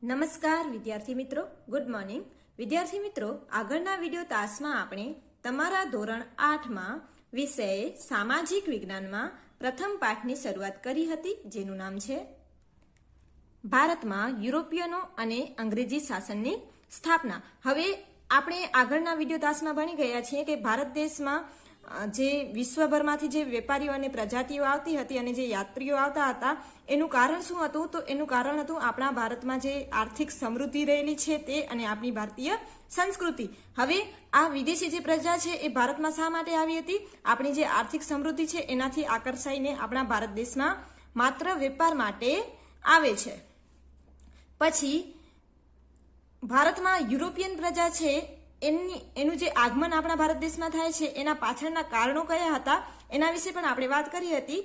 નમસ્કાર વિદ્યાર્થી મિત્રો, ગુડ મોર્નિંગ વિદ્યાર્થી મિત્રો. આગળના વિડીયો તાસમાં આપણે તમારા ધોરણ 8માં વિષય સામાજિક વિજ્ઞાનમાં પ્રથમ પાઠની શરૂઆત કરી હતી, જેનું નામ છે ભારતમાં યુરોપિયનો અને અંગ્રેજી શાસનની સ્થાપના. હવે આપણે આગળના વિડીયો તાસમાં ભણી ગયા છીએ કે ભારત દેશમાં જે વિશ્વભરમાંથી જે વેપારીઓ અને પ્રજાતિઓ આવતી હતી અને જે યાત્રીઓ આવતા હતા, એનું કારણ શું હતું? તો એનું કારણ હતું આપણા ભારતમાં જે આર્થિક સમૃદ્ધિ રહેલી છે તે અને આપણી ભારતીય સંસ્કૃતિ. હવે આ વિદેશી જે પ્રજા છે એ ભારતમાં શા માટે આવી હતી? આપણી જે આર્થિક સમૃદ્ધિ છે એનાથી આકર્ષાઈને આપણા ભારત દેશમાં માત્ર વેપાર માટે આવે છે. પછી ભારતમાં યુરોપિયન પ્રજા છે એનું જે આગમન આપણા ભારત દેશમાં થાય છે એના પાછળના કારણો કયા હતા એના વિશે પણ આપણે વાત કરી હતી.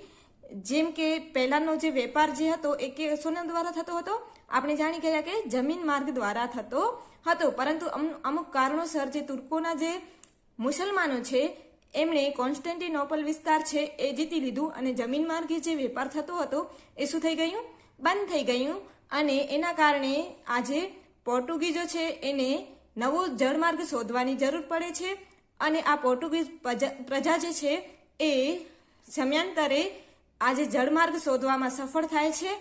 જેમ કે પહેલાનો જે વેપાર જે હતો એ શેના દ્વારા થતો હતો? આપણે જાણી ગયા કે જમીન માર્ગ દ્વારા થતો હતો. પરંતુ અમુક કારણોસર જે તુર્કોના જે મુસલમાનો છે એમણે કોન્સ્ટન્ટિનોપલ વિસ્તાર છે એ જીતી લીધું અને જમીન માર્ગે જે વેપાર થતો હતો એ શું થઈ ગયું? બંધ થઈ ગયું. અને એના કારણે આજે પોર્ટુગીઝો છે એને નવો જળમાર્ગ શોધવાની જરૂર પડે છે અને આ પોર્ટુગીઝ પ્રજા જે છે એ સમયાંતરે આજે જળમાર્ગ શોધવામાં સફળ થાય છે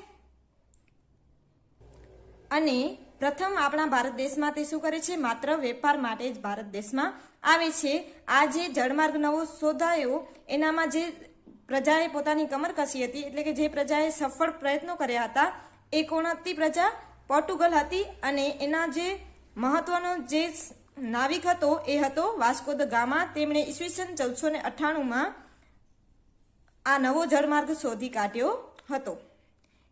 અને પ્રથમ આપણા ભારત દેશમાં તે શું કરે છે? માત્ર વેપાર માટે જ ભારત દેશમાં આવે છે. આ જે જળમાર્ગ નવો શોધાયો એનામાં જે પ્રજાએ પોતાની કમર કસી હતી, એટલે કે જે પ્રજાએ સફળ પ્રયત્નો કર્યા હતા, એ કોણ હતી પ્રજા? પોર્ટુગલ હતી. અને એના જે મહત્વનો જે નાવિક હતો એ હતો વાસ્કો દ ગામા. તેમણે ઈસવીસન 1498માં આ નવો જળમાર્ગ શોધી કાઢ્યો હતો.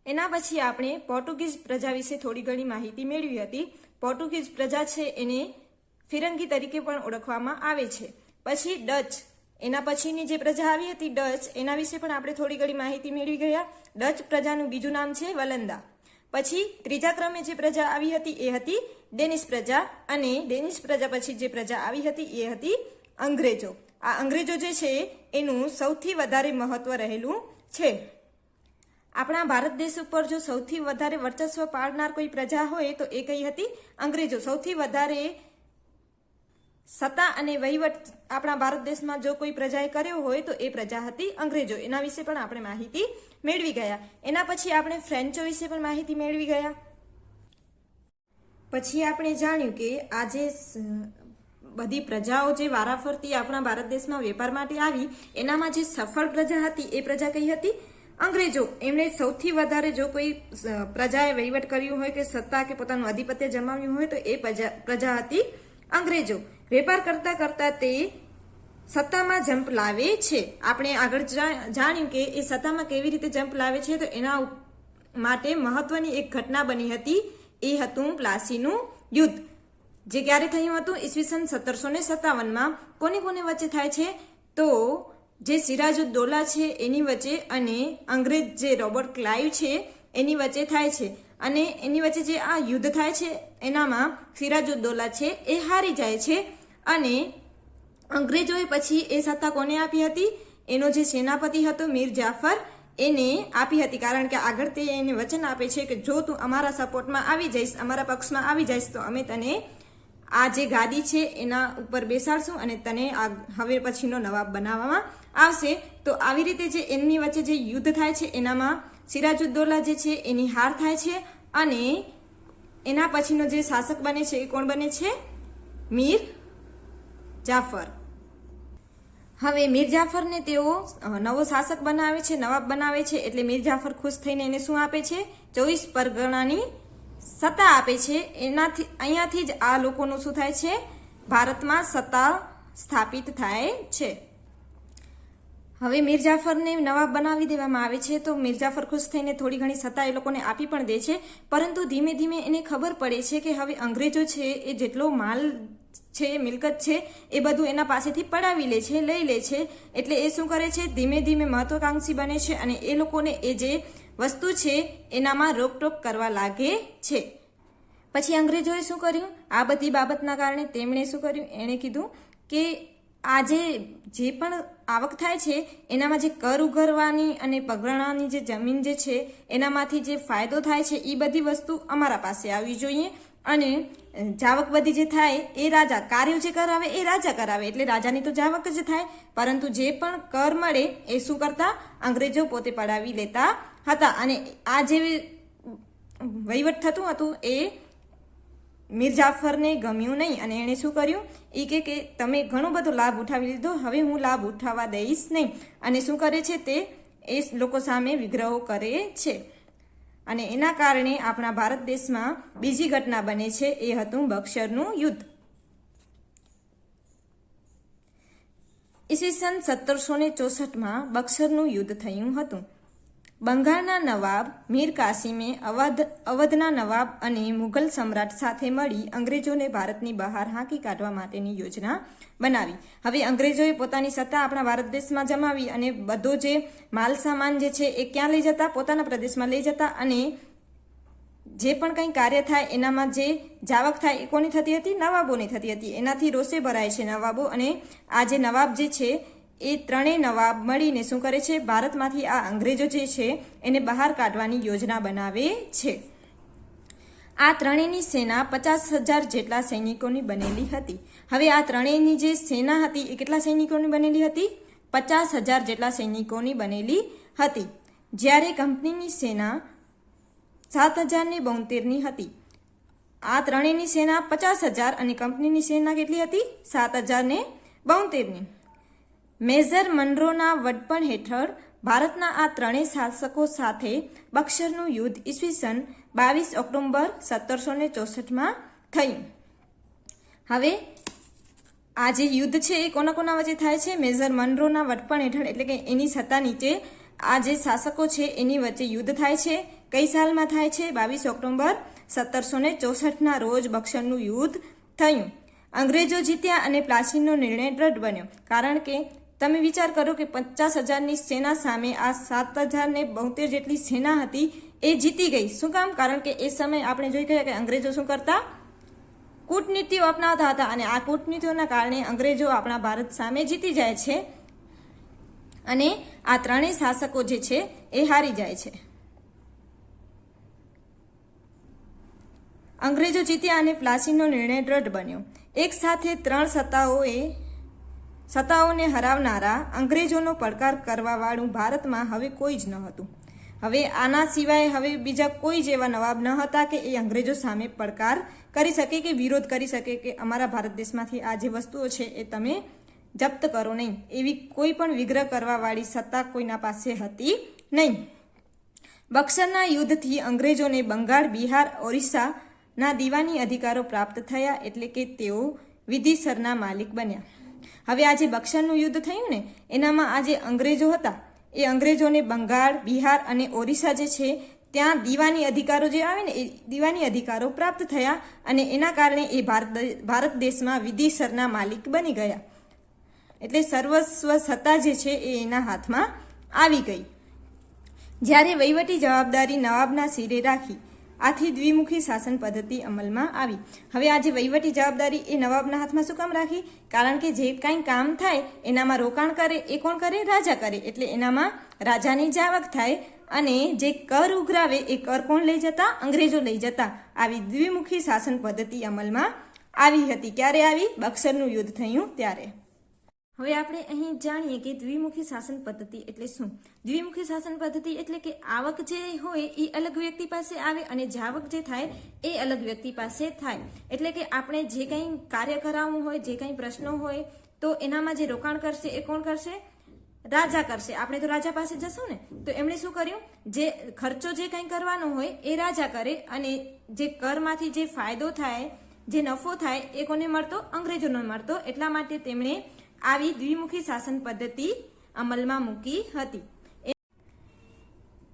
એના પછી આપણે પોર્ટુગીઝ પ્રજા વિશે થોડી ઘણી માહિતી મેળવી હતી. પોર્ટુગીઝ પ્રજા છે એને ફિરંગી તરીકે પણ ઓળખવામાં આવે છે. પછી ડચ, એના પછીની જે પ્રજા આવી હતી ડચ, એના વિશે પણ આપણે થોડી ઘણી માહિતી મેળવી ગયા. ડચ પ્રજાનું બીજું નામ છે વલંદા. પછી ત્રીજા ક્રમે જે પ્રજા આવી હતી એ હતી ડેનિશ પ્રજા. અને ડેનિશ પ્રજા પછી જે પ્રજા આવી હતી એ હતી અંગ્રેજો. આ અંગ્રેજો જે છે એનું સૌથી વધારે મહત્વ રહેલું છે. આપણા ભારત દેશ ઉપર જો સૌથી વધારે વર્ચસ્વ પાડનાર કોઈ પ્રજા હોય તો એ કઈ હતી? અંગ્રેજો. સૌથી વધારે સત્તા અને વહીવટ આપણા ભારત દેશમાં જો કોઈ પ્રજાએ કર્યો હોય તો એ પ્રજા હતી અંગ્રેજો. એના વિશે પણ આપણે માહિતી મેળવી ગયા. એના પછી આપણે ફ્રેન્ચો વિશે પણ માહિતી મેળવી ગયા. પછી આપણે જાણ્યું કે આજે બધી પ્રજાઓ જે વારાફરતી આપણા ભારત દેશમાં વેપાર માટે આવી, એનામાં જે સફળ પ્રજા હતી એ પ્રજા કઈ હતી? અંગ્રેજો. એમણે સૌથી વધારે જો કોઈ પ્રજાએ વહીવટ કર્યું હોય કે સત્તા કે પોતાનું આધિપત્ય જમાવ્યું હોય તો એ પ્રજા હતી અંગ્રેજો. વેપાર કરતા કરતા તે સત્તામાં જંપ લાવે છે. આપણે આગળ જાણ્યું કે એ સત્તામાં કેવી રીતે જંપ લાવે છે, તો એના માટે મહત્વની એક ઘટના બની હતી. એ હતું પ્લાસીનું યુદ્ધ, જે ક્યારે થયું હતું? ઈસવીસન 1757માં. કોને કોને વચ્ચે થાય છે? તો જે સિરાજુદ્દૌલા છે એની વચ્ચે અને અંગ્રેજ જે રોબર્ટ ક્લાઇવ છે એની વચ્ચે થાય છે. અને એની વચ્ચે જે આ યુદ્ધ થાય છે એનામાં સિરાજુદ્દૌલા છે એ હારી જાય છે અને અંગ્રેજોએ પછી એ સત્તા કોને આપી હતી? એનો જે સેનાપતિ હતો મીર જાફર, એને આપી હતી. કારણ કે આગળ તે એને વચન આપે છે કે જો તું અમારા સપોર્ટમાં આવી જઈશ, અમારા પક્ષમાં આવી જઈશ, તો અમે તને આ જે ગાદી છે એના ઉપર બેસાડશું અને તને હવે પછીનો નવાબ બનાવવામાં આવશે. તો આવી રીતે જે એમની વચ્ચે જે યુદ્ધ થાય છે એનામાં સિરાજુદ્દૌલા જે છે એની હાર થાય છે અને એના પછીનો જે શાસક બને છે એ કોણ બને છે? મીર જાફર. હવે મીર જાફરને તેઓ નવો શાસક બનાવે છે, નવાબ બનાવે છે. એટલે મીર જાફર ખુશ થઈને એને શું આપે છે? 24 પરગણાની સત્તા આપે છે. અહીંયાથી જ આ લોકોનું શું થાય છે? ભારતમાં સત્તા સ્થાપિત થાય છે. હવે મીર જાફરને નવાબ બનાવી દેવામાં આવે છે તો મીર જાફર ખુશ થઈને થોડી ઘણી સત્તા એ લોકોને આપી પણ દે છે. પરંતુ ધીમે ધીમે એને ખબર પડે છે કે હવે અંગ્રેજો છે એ જેટલો માલ છે, મિલકત છે, એ બધું એના પાસેથી પડાવી લે છે, લઈ લે છે. એટલે એ શું કરે છે? ધીમે ધીમે મહત્વાકાંક્ષી બને છે અને એ લોકોને એ જે વસ્તુ છે એનામાં રોકટોક કરવા લાગે છે. પછી અંગ્રેજોએ શું કર્યું? આ બધી બાબતના કારણે તેમણે શું કર્યું? એણે કીધું કે આજે જે પણ આવક થાય છે એનામાં જે કર ઉઘરવાની અને પગરણાની જે જમીન જે છે એનામાંથી જે ફાયદો થાય છે એ બધી વસ્તુ અમારા પાસે આવવી જોઈએ અને જાવક બધી જે થાય એ રાજા કાર્યો જે કરાવે એ રાજા કરાવે એટલે રાજાની તો જાવક જ થાય, પરંતુ જે પણ કર મળે એ શું કરતા અંગ્રેજો પોતે પડાવી લેતા હતા. અને આ જે વહીવટ થતું હતું એ મીર જાફરને ગમ્યું નહીં અને એણે શું કર્યું એ કે તમે ઘણો બધો લાભ ઉઠાવી લીધો, હવે હું લાભ ઉઠાવવા દઈશ નહીં. અને શું કરે છે તે એ લોકો સામે વિગ્રહો કરે છે અને એના કારણે આપણા ભારત દેશમાં બીજી ઘટના બને છે એ હતું બક્સરનું યુદ્ધ. ઈસવીસન 1764માં બક્સરનું યુદ્ધ થયું હતું. બંગાળના નવાબ મીર કાસિમે અવધના નવાબ અને મુઘલ સમ્રાટ સાથે મળી અંગ્રેજોને ભારતની બહાર હાંકી કાઢવા માટેની યોજના બનાવી. હવે અંગ્રેજોએ પોતાની સત્તા આપણા ભારત દેશમાં જમાવી અને બધો જે માલ સામાન જે છે એ ક્યાં લઈ જતા, પોતાના પ્રદેશમાં લઈ જતા અને જે પણ કંઈ કાર્ય થાય એનામાં જે જાવક થાય એ કોની થતી હતી? નવાબોની થતી હતી. એનાથી રોષે ભરાય છે નવાબો અને આ જે નવાબ જે છે એ ત્રણેય નવાબ મળીને શું કરે છે? ભારતમાંથી આ અંગ્રેજો જે છે એને બહાર કાઢવાની યોજના બનાવે છે. આ ત્રણેયની સેના 50,000 જેટલા સૈનિકોની બનેલી હતી. હવે આ ત્રણેયની જે સેના હતી એ કેટલા સૈનિકોની બનેલી હતી? 50,000 જેટલા સૈનિકોની બનેલી હતી. જ્યારે કંપનીની સેના 7,072ની હતી. આ ત્રણેયની સેના 50,000 અને કંપનીની સેના કેટલી હતી? 7,072ની. મેજર મનરોના વડપણ હેઠળ ભારતના આ ત્રણેય શાસકો સાથે બક્સરનું યુદ્ધ ઈસવીસન 22 ઓક્ટોબર 1764માં થયું. હવે આ જે યુદ્ધ છે એ કોના કોના વચ્ચે થાય છે? મેજર મનરોના વડપણ હેઠળ એટલે કે એની સત્તા નીચે આ જે શાસકો છે એની વચ્ચે યુદ્ધ થાય છે. કઈ સાલમાં થાય છે? 22 ઓક્ટોબર 1764ના રોજ બક્સરનું યુદ્ધ થયું. અંગ્રેજો જીત્યા અને પ્લાસીનો નિર્ણય દ્રઢ બન્યો. કારણ કે તમે વિચાર કરો કે 50,000ની સેના સામે આ 7,072 જેટલી સેના હતી એ જીતી ગઈ. શું કામ? કારણ કે એ સમયે આપણે જોઈ ગયા કે અંગ્રેજો શું કરતા? કૂટનીતિઓ અપનાવતા હતા અને આ કૂટનીતિઓના કારણે અંગ્રેજો આપણા ભારત સામે જીતી જાય છે અને આ ત્રણેય શાસકો જે છે એ હારી જાય છે. અંગ્રેજો જીત્યા અને પ્લાસીનો નિર્ણય દ્રઢ બન્યો. એક સાથે ત્રણ સત્તાઓને હરાવનારા અંગ્રેજોનો પડકાર કરવાવાળું ભારતમાં હવે કોઈ જ ન હતું. હવે આના સિવાય હવે બીજા કોઈ જેવા નવાબ ન હતા કે એ અંગ્રેજો સામે પડકાર કરી શકે કે વિરોધ કરી શકે કે અમારા ભારત દેશમાંથી આ જે વસ્તુઓ છે એ તમે જપ્ત કરો નહીં. એવી કોઈ પણ વિગ્રહ કરવાવાળી સત્તા કોઈના પાસે હતી નહીં. બક્સરના યુદ્ધથી અંગ્રેજોને બંગાળ, બિહાર, ઓરિસ્સાના દીવાની અધિકારો પ્રાપ્ત થયા એટલે કે તેઓ વિધિસરના માલિક બન્યા. હવે આ જે બક્સરનું યુદ્ધ થયું ને એનામાં આ જે અંગ્રેજો હતા એ અંગ્રેજોને બંગાળ, બિહાર અને ઓરિસ્સા જે છે ત્યાં દીવાની અધિકારો જે આવે ને એ દીવાની અધિકારો પ્રાપ્ત થયા અને એના કારણે એ ભારત દેશમાં વિધિસરના માલિક બની ગયા. એટલે સર્વસ્વ સત્તા જે છે એ એના હાથમાં આવી ગઈ. જ્યારે વહીવટી જવાબદારી નવાબના સિરે રાખી આથી દ્વિમુખી શાસન પદ્ધતિ અમલમાં આવી. હવે આ જે વહીવટી જવાબદારી એ નવાબના હાથમાં શું કામ રાખી? કારણ કે જે કાંઈ કામ થાય એનામાં રોકાણ કરે એ કોણ કરે? રાજા કરે. એટલે એનામાં રાજાની જાવક થાય અને જે કર ઉઘરાવે એ કર કોણ લઈ જતા? અંગ્રેજો લઈ જતા. આવી દ્વિમુખી શાસન પદ્ધતિ અમલમાં આવી હતી. ક્યારે આવી? બક્સરનું યુદ્ધ થયું ત્યારે. હવે આપણે અહીં જાણીએ કે દ્વિમુખી શાસન પદ્ધતિ એટલે શું. દ્વિમુખી શાસન પદ્ધતિ એટલે કે આવક જે હોય એ અલગ વ્યક્તિ પાસે આવે અને જાવક જે થાય એ અલગ વ્યક્તિ પાસે થાય. એટલે કે આપણે જે કંઈ કાર્ય કરાવવું હોય, જે કંઈ પ્રશ્નો હોય તો એનામાં જે રોકાણ કરશે એ કોણ કરશે? રાજા કરશે. આપણે તો રાજા પાસે જશું ને, તો એમણે શું કર્યું? જે ખર્ચો જે કંઈ કરવાનો હોય એ રાજા કરે અને જે કરમાંથી જે ફાયદો થાય, જે નફો થાય એ કોને મળતો? અંગ્રેજોને મળતો. એટલા માટે તેમણે આવી દ્વિમુખી શાસન પદ્ધતિ અમલમાં મૂકી હતી.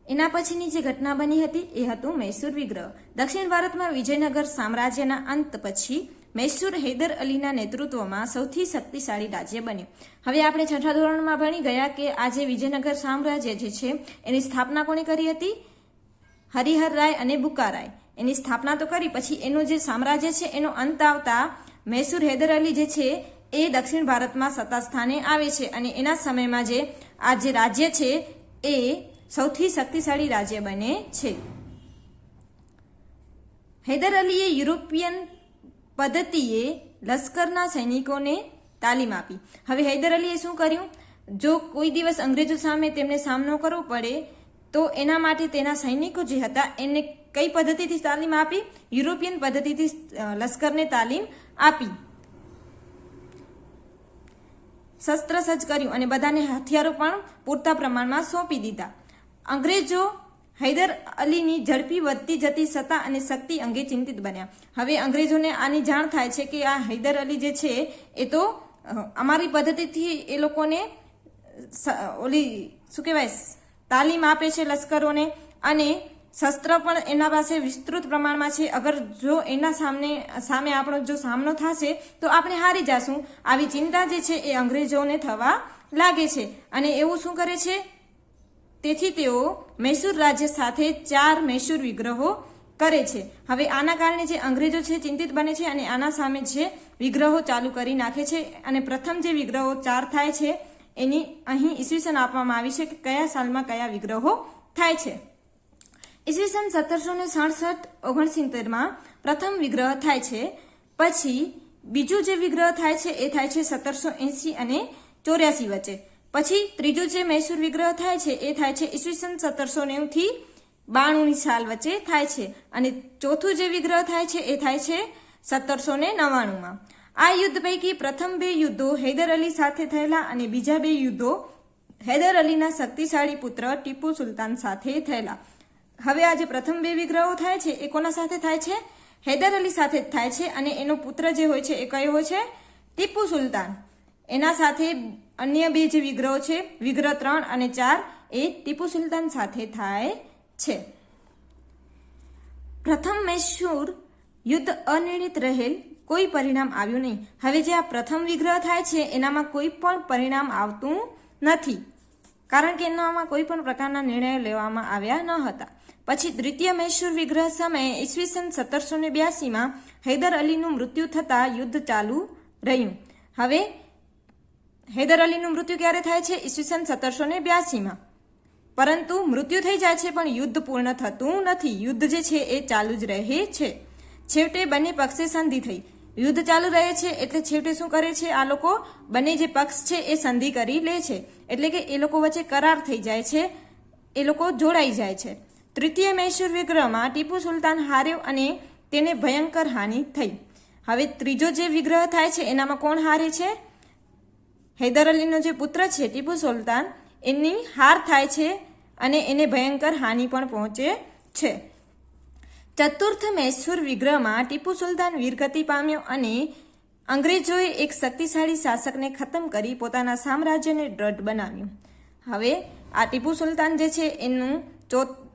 એના પછીની જે ઘટના બની હતી એ હતું મૈસૂર વિગ્રહ. દક્ષિણ ભારતમાં વિજયનગર સામ્રાજ્યના અંત પછી મૈસૂર હૈદર અલીના નેતૃત્વમાં સૌથી શક્તિશાળી રાજ્ય બન્યું. હવે આપણે છઠ્ઠા ધોરણમાં ભણી ગયા કે આ જે વિજયનગર સામ્રાજ્ય જે છે એની સ્થાપના કોણે કરી હતી? હરિહર રાય અને બુકારાય. એની સ્થાપના તો કરી, પછી એનું જે સામ્રાજ્ય છે એનો અંત આવતા મૈસૂર હૈદર અલી જે છે એ દક્ષિણ ભારતમાં સત્તા સ્થાને આવે છે અને એના સમયમાં જે આ જે રાજ્ય છે એ સૌથી શક્તિશાળી રાજ્ય બને છે. હૈદર અલીએ યુરોપિયન પદ્ધતિએ લશ્કરના સૈનિકોને તાલીમ આપી. હવે હૈદર અલીએ શું કર્યું? જો કોઈ દિવસ અંગ્રેજો સામે તેમને સામનો કરવો પડે તો એના માટે તેના સૈનિકો જે હતા એમને કઈ પદ્ધતિથી તાલીમ આપી? યુરોપિયન પદ્ધતિથી લશ્કરને તાલીમ આપી. શસ્ત્ર સજ્જ કર્યું અને બધાને હથિયારો પણ પૂરતા પ્રમાણમાં સોંપી દીધા. અંગ્રેજો હૈદર અલીની ઝડપી વધતી જતી સત્તા અને શક્તિ અંગે ચિંતિત બન્યા. હવે અંગ્રેજોને આની જાણ થાય છે કે આ હૈદર અલી જે છે એ તો અમારી પદ્ધતિથી એ લોકોને ઓલી શું કહેવાય તાલીમ આપે છે લશ્કરોને અને શસ્ત્ર પણ એના પાસે વિસ્તૃત પ્રમાણમાં છે. અગર જો એના સામે આપણો જો સામનો થશે તો આપણે હારી જશું. આવી ચિંતા જે છે એ અંગ્રેજોને થવા લાગે છે અને એવું શું કરે છે? તેથી તેઓ મૈસૂર રાજ્ય સાથે 4 મૈસૂર વિગ્રહો કરે છે. હવે આના કારણે જે અંગ્રેજો છે ચિંતિત બને છે અને આના સામે જે વિગ્રહો ચાલુ કરી નાખે છે અને પ્રથમ જે વિગ્રહો 4 થાય છે એની અહીં ઈસવીસન આપવામાં આવી છે કે કયા સાલમાં કયા વિગ્રહો થાય છે. ઈસવીસન 1767-69 પ્રથમ વિગ્રહ થાય છે. પછી બીજું જે વિગ્રહ થાય છે એ થાય છે 1780 અને 84 વચ્ચે. પછી ત્રીજું જે મૈસૂર વિગ્રહ થાય છે એ થાય છે ઈસવીસન 1790 થી 92ની સાલ વચ્ચે થાય છે અને ચોથું જે વિગ્રહ થાય છે એ થાય છે 1799માં. આ યુદ્ધ પૈકી પ્રથમ 2 યુદ્ધો હૈદર અલી સાથે થયેલા અને બીજા 2 યુદ્ધો હૈદર અલીના શક્તિશાળી પુત્ર ટીપુ સુલતાન સાથે થયેલા. હવે આ જે પ્રથમ 2 વિગ્રહો થાય છે એ કોના સાથે થાય છે? હૈદર અલી સાથે જ થાય છે અને એનો પુત્ર જે હોય છે એ કયો હોય છે? ટીપુ સુલતાન. એના સાથે અન્ય 2 જે વિગ્રહો છે વિગ્રહ 3 અને 4 એ ટીપુ સુલતાન સાથે થાય છે. પ્રથમ મૈસૂર યુદ્ધ અનિર્ણિત રહેલ, કોઈ પરિણામ આવ્યું નહીં. હવે જે આ પ્રથમ વિગ્રહ થાય છે એનામાં કોઈ પણ પરિણામ આવતું નથી કારણ કે એનામાં કોઈ પણ પ્રકારના નિર્ણયો લેવામાં આવ્યા ન હતા. પછી દ્વિતીય મૈસૂર વિગ્રહ સમયે ઈસવીસન 1782માં હૈદર અલીનું મૃત્યુ થતાં યુદ્ધ ચાલુ રહ્યું. હવે હૈદર અલીનું મૃત્યુ ક્યારે થાય છે? ઈસવીસન 1782માં. પરંતુ મૃત્યુ થઈ જાય છે પણ યુદ્ધ પૂર્ણ થતું નથી. યુદ્ધ જે છે એ ચાલુ જ રહે છે. છેવટે બંને પક્ષે સંધિ થઈ. યુદ્ધ ચાલુ રહે છે એટલે છેવટે શું કરે છે આ લોકો? બંને જે પક્ષ છે એ સંધિ કરી લે છે. એટલે કે એ લોકો વચ્ચે કરાર થઈ જાય છે, એ લોકો જોડાઈ જાય છે. તૃતીય મૈસૂર વિગ્રહમાં ટીપુ સુલતાન હાર્યો અને તેને ભયંકર હાનિ થઈ. હવે ત્રીજો જે વિગ્રહ થાય છે એનામાં કોણ હારે છે? હૈદર અલીનો જે પુત્ર છે ટીપુ સુલતાન એની હાર થાય છે અને એને ભયંકર હાનિ પણ પહોંચે છે. ચતુર્થ મૈસૂર વિગ્રહમાં ટીપુ સુલતાન વીરગતિ પામ્યો અને અંગ્રેજોએ એક શક્તિશાળી શાસકને ખતમ કરી પોતાના સામ્રાજ્યને દ્રઢ બનાવ્યું. હવે આ ટીપુ સુલતાન જે છે એનું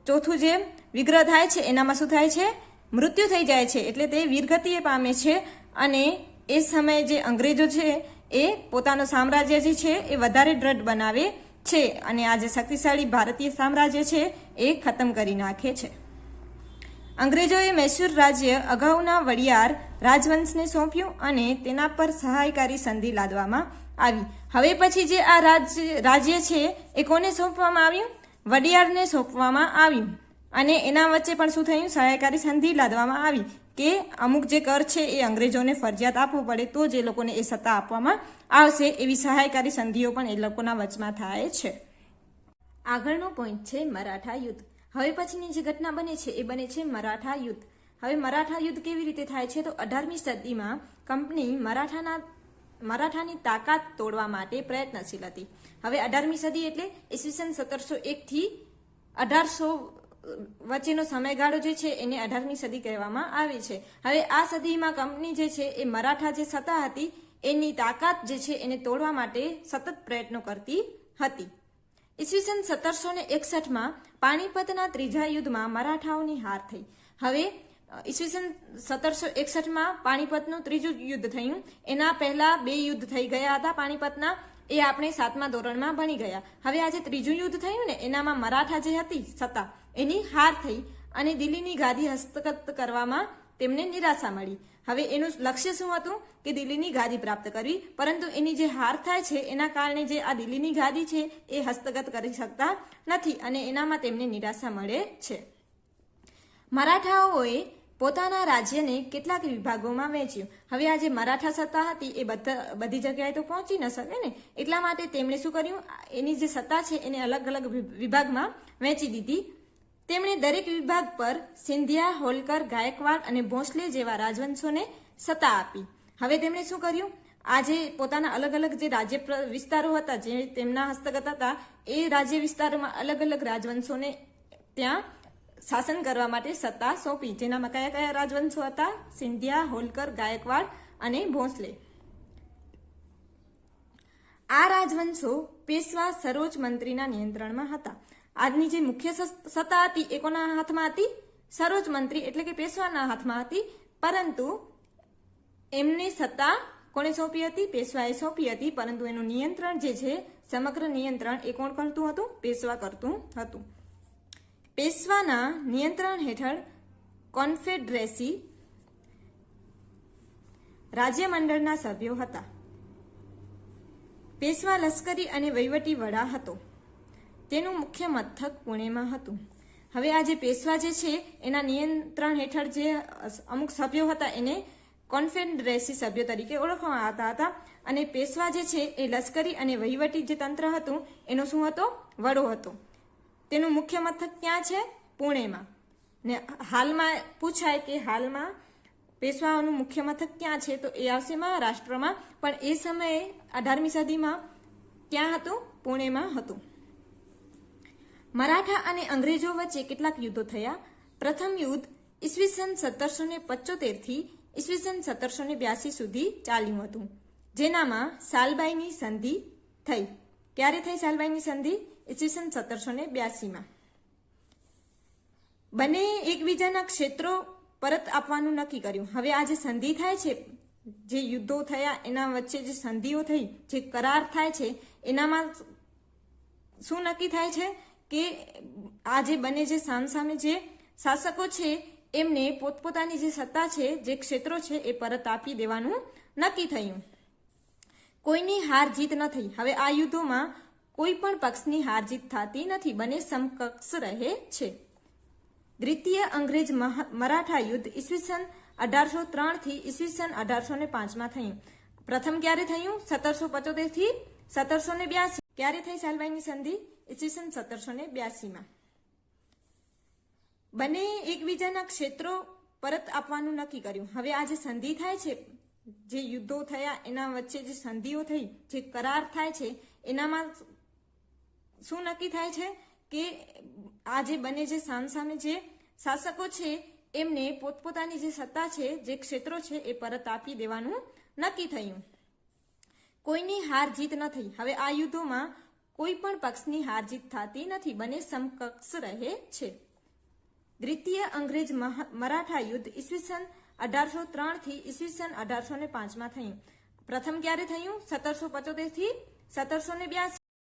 ચોથું જે વિગ્રહ થાય છે એનામાં શું થાય છે? મૃત્યુ થઈ જાય છે એટલે તે વીરગતિએ પામે છે અને એ સમયે જે અંગ્રેજો છે એ પોતાનું સામ્રાજ્ય જે છે એ વધારે દ્રઢ બનાવે છે અને આ જે શક્તિશાળી ભારતીય સામ્રાજ્ય છે એ ખતમ કરી નાખે છે. અંગ્રેજોએ મૈસૂર રાજ્ય અગાઉના વડિયાર રાજવંશને સોંપ્યું અને તેના પર સહાયકારી સંધિ લાદવામાં આવી. હવે પછી જે આ રાજ્ય છે એ કોને સોંપવામાં આવ્યું? વડિયારને સોંપવામાં આવ્યું અને એના વચ્ચે પણ શું થયું? સહાયકારી સંધિ લાદવામાં આવી કે અમુક જે કર છે એ અંગ્રેજોને ફરજિયાત આપવો પડે તો જ એ લોકોને એ સત્તા આપવામાં આવશે. એવી સહાયકારી સંધિઓ પણ એ લોકોના વચમાં થાય છે. આગળનો પોઈન્ટ છે મરાઠા યુદ્ધ. હવે પછીની જે ઘટના બને છે એ બને છે મરાઠા યુદ્ધ. હવે મરાઠા યુદ્ધ કેવી રીતે થાય છે? તો 18મી સદીમાં કંપની મરાઠાની તાકાત તોડવા માટે પ્રયત્નશીલ હતી. હવે 18મી સદી એટલે ઈસવીસન 1701 થી 1800 વચ્ચેનો સમયગાળો જે છે એને 18મી સદી કહેવામાં આવે છે. હવે આ સદીમાં કંપની જે છે એ મરાઠા જે સત્તા હતી એની તાકાત જે છે એને તોડવા માટે સતત પ્રયત્નો કરતી હતી. ઈસવીસન 1761માં પાણીપતના ત્રીજા યુદ્ધમાં મરાઠાઓની હાર થઈ. હવે ઈસવીસન 1761માં પાણીપતનું ત્રીજું યુદ્ધ થયું. એના પહેલા 2 યુદ્ધ થઈ ગયા હતા પાણીપતના, એ આપણે 7મા ધોરણમાં ભણી ગયા. હવે આજે ત્રીજું યુદ્ધ થયું ને એનામાં મરાઠા જે હતી સત્તા એની હાર થઈ અને દિલ્હીની ગાદી હસ્તગત કરવામાં તેમને નિરાશા મળી. હવે એનું લક્ષ્ય શું હતું કે દિલ્હીની ગાદી પ્રાપ્ત કરવી, પરંતુ એની જે હાર થાય છે એના કારણે જે આ દિલ્હીની ગાદી છે એ હસ્તગત કરી શકતા નથી અને એનામાં તેમને નિરાશા મળે છે. મરાઠાઓએ પોતાના રાજ્યને કેટલાક વિભાગોમાં વહેંચ્યું. હવે આ જે મરાઠા સત્તા હતી એ બધી જગ્યાએ તો પહોંચી ન શકે ને, એટલા માટે તેમણે શું કર્યું, એની જે સત્તા છે એને અલગ અલગ વિભાગમાં વહેંચી દીધી. તેમણે દરેક વિભાગ પર સિંધિયા, હોલકર, ગાયકવાડ અને ભોંસલે જેવા રાજવંશોને સત્તા આપી. હવે તેમણે શું કર્યું, આ જે પોતાના અલગ અલગ જે રાજ્ય વિસ્તારો હતા જે તેમના હસ્તગત હતા એ રાજ્ય વિસ્તારોમાં અલગ અલગ રાજવંશોને ત્યાં શાસન કરવા માટે સત્તા સોંપી. જેનામાં કયા કયા રાજવંશો હતા, સિંધિયા, હોલકર, ગાયકવાડ અને ભોંસલે. આ રાજવંશો પેશવા સરોજ મંત્રીના નિયંત્રણમાં હતા. આજની જે મુખ્ય સત્તા હતી એ કોના હાથમાં હતી, સરોજ મંત્રી એટલે કે પેશવાના હાથમાં હતી, પરંતુ એમની સત્તા કોણે સોંપી હતી, પેશવાએ સોંપી હતી, પરંતુ એનું નિયંત્રણ જે છે સમગ્ર નિયંત્રણ એ કોણ કરતું હતું, પેશવા કરતું હતું. પેશવાના નિયંત્રણ હેઠળ કોન્ફેડરેસી રાજ્યમંડળના સભ્યો હતા. પેશવા લશ્કરી અને વહીવટી વડા હતો. તેનું મુખ્ય મથક પુણેમાં હતું. હવે આ જે પેશવા જે છે એના નિયંત્રણ હેઠળ જે અમુક સભ્યો હતા એને કોન્ફેડરેસી સભ્યો તરીકે ઓળખવામાં આવતા હતા અને પેશવા જે છે એ લશ્કરી અને વહીવટી જે તંત્ર હતું એનો શું હતો, વડો હતો. તેનું મુખ્ય મથક ક્યાં છે, પુણેમાં. ને હાલમાં પૂછાય કે હાલમાં પેશવાઓનું મુખ્ય મથક ક્યાં છે, તો એ આવશે મહારાષ્ટ્રમાં, પણ એ સમયે 18મી સદીમાં ક્યાં હતું, પુણેમાં હતું. મરાઠા અને અંગ્રેજો વચ્ચે કેટલાક યુદ્ધો થયા. પ્રથમ યુદ્ધ ઈસવીસન 1775 થી ઈસવીસન 1782 સુધી ચાલ્યું હતું, જેનામાં સાલબાઈની સંધિ થઈ. ક્યારે થઈ સાલબાઈની સંધિ, ઈસવીસન 1782માં. બંને એકબીજાના ક્ષેત્રો પરત આપવાનું નક્કી કર્યું. હવે આ જે સંધિ થાય છે, જે યુદ્ધો થયા એના વચ્ચે જે સંધિઓ થઈ, જે કરાર થાય છે એનામાં શું નક્કી થાય છે કે આ જે બંને જે સામસામે જે શાસકો છે એમને પોતપોતાની જે સત્તા છે, જે ક્ષેત્રો છે એ પરત આપી દેવાનું નક્કી થયું. કોઈની હાર જીત ન થઈ. હવે આ યુદ્ધોમાં કોઈ પણ પક્ષની હાર જીત થતી નથી, બંને સમકક્ષ રહે છે. દ્વિતીય અંગ્રેજ મરાઠા યુદ્ધ ઈસવીસન 1803 થી ઈસવીસન 1805માં થયું. પ્રથમ ક્યારે થયું, 1775 થી 1782. ક્યારે થઈ સાલબાઈની સંધિ, ઈસવીસન 1782માં. બંને એકબીજાના ક્ષેત્રો પરત આપવાનું નક્કી કર્યું. હવે આ જે સંધિ થાય છે, જે યુદ્ધો થયા એના વચ્ચે જે સંધિઓ થઈ, જે કરાર થાય છે એનામાં શું નક્કી થાય છે કે આ જે બંને જે સામસામે જે શાસકો છે એમને પોતપોતાની જે સત્તા છે, જે ક્ષેત્રો છે એ પરત આપી દેવાનું નક્કી થયું. કોઈની હાર જીત ન થઈ. હવે આ યુદ્ધોમાં કોઈ પણ પક્ષની હાર જીત થતી નથી, બંને સમકક્ષ રહે છે. દ્વિતીય અંગ્રેજ મરાઠા યુદ્ધ ઈસવીસન 1803 થી ઈસવીસન 1805માં થયું. પ્રથમ ક્યારે થયું, 1775 થી 1782.